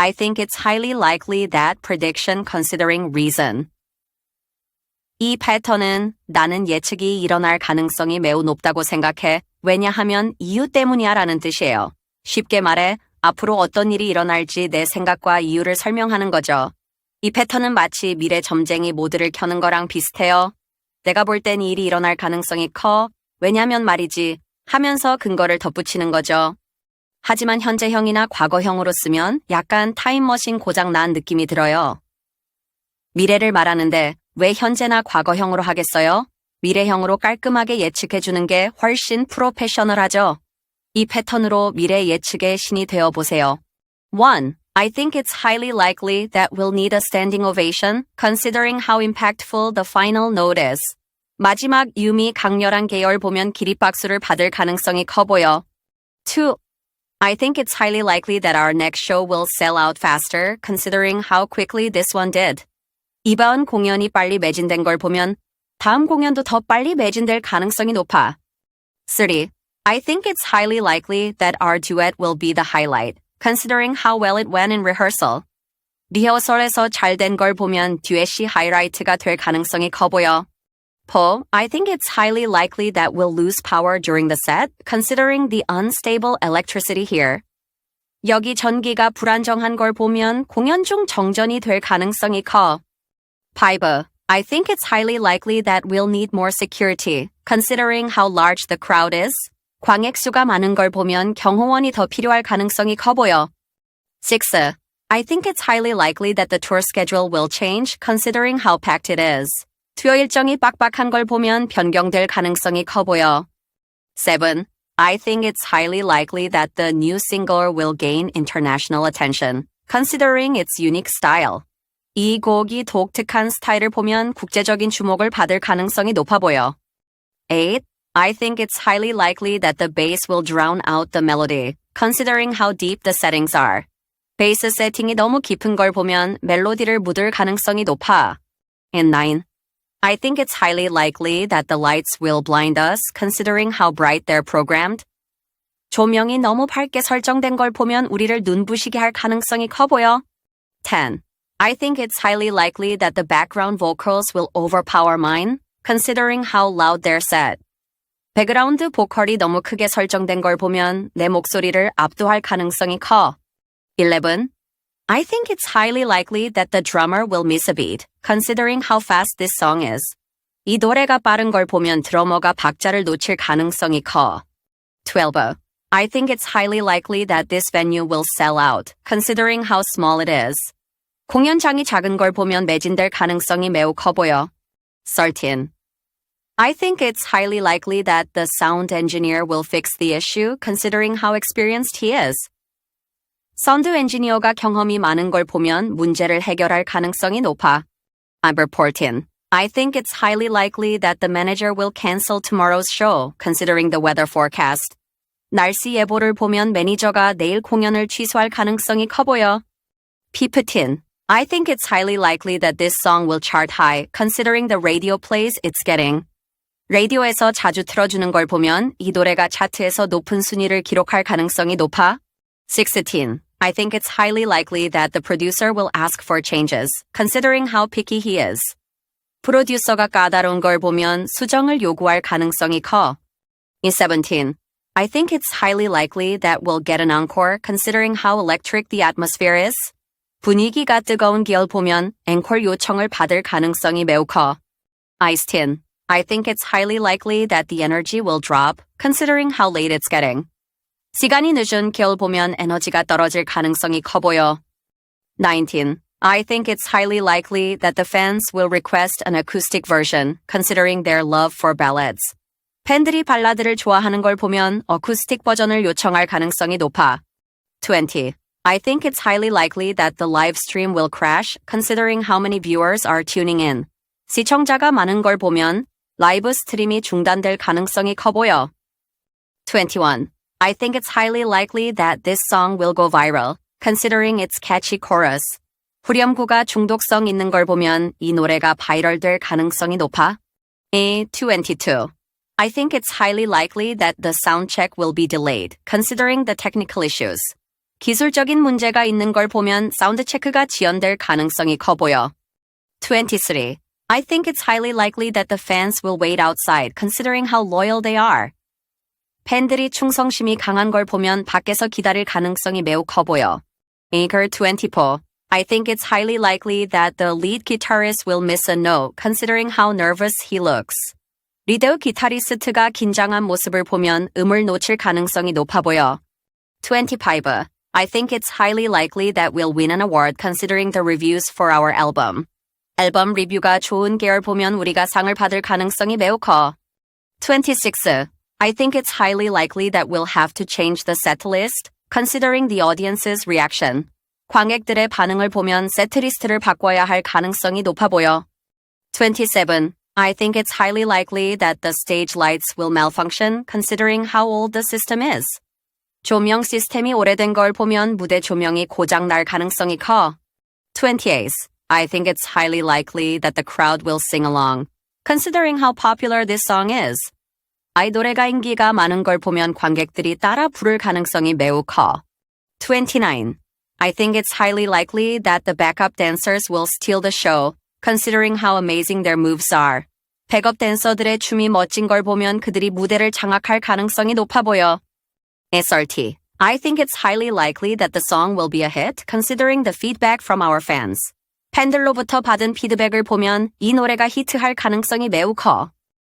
I think it's highly likely that prediction considering reason. 이 패턴은 나는 예측이 일어날 가능성이 매우 높다고 생각해. 왜냐하면 이유 때문이야 라는 뜻이에요. 쉽게 말해 앞으로 어떤 일이 일어날지 내 생각과 이유를 설명하는 거죠. 이 패턴은 마치 미래 점쟁이 모드를 켜는 거랑 비슷해요. 내가 볼 땐 이 일이 일어날 가능성이 커. 왜냐면 말이지 하면서 근거를 덧붙이는 거죠. 하지만 현재형이나 과거형으로 쓰면 약간 타임머신 고장 난 느낌이 들어요. 미래를 말하는데 왜 현재나 과거형으로 하겠어요? 미래형으로 깔끔하게 예측해주는 게 훨씬 프로페셔널하죠. 이 패턴으로 미래 예측의 신이 되어보세요. 1. I think it's highly likely that we'll need a standing ovation considering how impactful the final note is. 마지막 유미 강렬한 계열 보면 기립박수를 받을 가능성이 커 보여. 2. I think it's highly likely that our next show will sell out faster considering how quickly this one did. 이번 공연이 빨리 매진된 걸 보면 다음 공연도 더 빨리 매진될 가능성이 높아. 3. I think it's highly likely that our duet will be the highlight, considering how well it went in rehearsal. 리허설에서 잘 된 걸 보면 듀엣이 하이라이트가 될 가능성이 커 보여. 4. I think it's highly likely that we'll lose power during the set, considering the unstable electricity here. 여기 전기가 불안정한 걸 보면 공연 중 정전이 될 가능성이 커. 5. I think it's highly likely that we'll need more security, considering how large the crowd is. 광액수가 많은 걸 보면 경호원이 더 필요할 가능성이 커 보여. 6. I think it's highly likely that the tour schedule will change, considering how packed it is. 투어 일정이 빡빡한 걸 보면 변경될 가능성이 커 보여. 7. I think it's highly likely that the new single will gain international attention, considering its unique style. 이 곡이 독특한 스타일을 보면 국제적인 주목을 받을 가능성이 높아 보여. 8. I think it's highly likely that the bass will drown out the melody, considering how deep the settings are. 베이스 세팅이 너무 깊은 걸 보면 멜로디를 묻을 가능성이 높아. And 9. I think it's highly likely that the lights will blind us, considering how bright they're programmed. 조명이 너무 밝게 설정된 걸 보면 우리를 눈부시게 할 가능성이 커 보여. 10. I think it's highly likely that the background vocals will overpower mine, considering how loud they're set. 백그라운드 보컬이 너무 크게 설정된 걸 보면 내 목소리를 압도할 가능성이 커. 11. I think it's highly likely that the drummer will miss a beat, considering how fast this song is. 이 노래가 빠른 걸 보면 드러머가 박자를 놓칠 가능성이 커. 12. I think it's highly likely that this venue will sell out, considering how small it is. 공연장이 작은 걸 보면 매진될 가능성이 매우 커 보여. 13. I think it's highly likely that the sound engineer will fix the issue, considering how experienced he is. 사운드 엔지니어가 경험이 많은 걸 보면 문제를 해결할 가능성이 높아. Number 14. I think it's highly likely that the manager will cancel tomorrow's show, considering the weather forecast. 날씨 예보를 보면 매니저가 내일 공연을 취소할 가능성이 커 보여. 15. I think it's highly likely that this song will chart high, considering the radio plays it's getting. 라디오에서 자주 틀어주는 걸 보면 이 노래가 차트에서 높은 순위를 기록할 가능성이 높아. 16. I think it's highly likely that the producer will ask for changes, considering how picky he is. 프로듀서가 까다로운 걸 보면 수정을 요구할 가능성이 커. 17. I think it's highly likely that we'll get an encore, considering how electric the atmosphere is. 분위기가 뜨거운 기를 보면 앵콜 요청을 받을 가능성이 매우 커. 18. I think it's highly likely that the energy will drop, considering how late it's getting. 시간이 늦은 겨울 보면 에너지가 떨어질 가능성이 커 보여. 19. I think it's highly likely that the fans will request an acoustic version, considering their love for ballads. 팬들이 발라드를 좋아하는 걸 보면 어쿠스틱 버전을 요청할 가능성이 높아. 20. I think it's highly likely that the live stream will crash, considering how many viewers are tuning in. 시청자가 많은 걸 보면 라이브 스트림이 중단될 가능성이 커 보여. 21. I think it's highly likely that this song will go viral, considering its catchy chorus. 후렴구가 중독성 있는 걸 보면 이 노래가 바이럴될 가능성이 높아. 22. I think it's highly likely that the sound check will be delayed, considering the technical issues. 기술적인 문제가 있는 걸 보면 사운드 체크가 지연될 가능성이 커 보여. 23. I think it's highly likely that the fans will wait outside considering how loyal they are. 팬들이 충성심이 강한 걸 보면 밖에서 기다릴 가능성이 매우 커 보여. Anchor 24. I think it's highly likely that the lead guitarist will miss a note considering how nervous he looks. 리드 기타리스트가 긴장한 모습을 보면 음을 놓칠 가능성이 높아 보여. 25. I think it's highly likely that we'll win an award considering the reviews for our album. 앨범 리뷰가 좋은 계열 보면 우리가 상을 받을 가능성이 매우 커. 26. I think it's highly likely that we'll have to change the set list considering the audience's reaction. 관객들의 반응을 보면 세트리스트를 바꿔야 할 가능성이 높아 보여. 27. I think it's highly likely that the stage lights will malfunction considering how old the system is. 조명 시스템이 오래된 걸 보면 무대 조명이 고장 날 가능성이 커. 28. I think it's highly likely that the crowd will sing along, considering how popular this song is. 아이돌의 인기가 많은 걸 보면 관객들이 따라 부를 가능성이 매우 커. 29. I think it's highly likely that the backup dancers will steal the show, considering how amazing their moves are. 백업 댄서들의 춤이 멋진 걸 보면 그들이 무대를 장악할 가능성이 높아 보여. SRT. I think it's highly likely that the song will be a hit, considering the feedback from our fans. 팬들로부터 받은 피드백을 보면 이 노래가 히트할 가능성이 매우 커.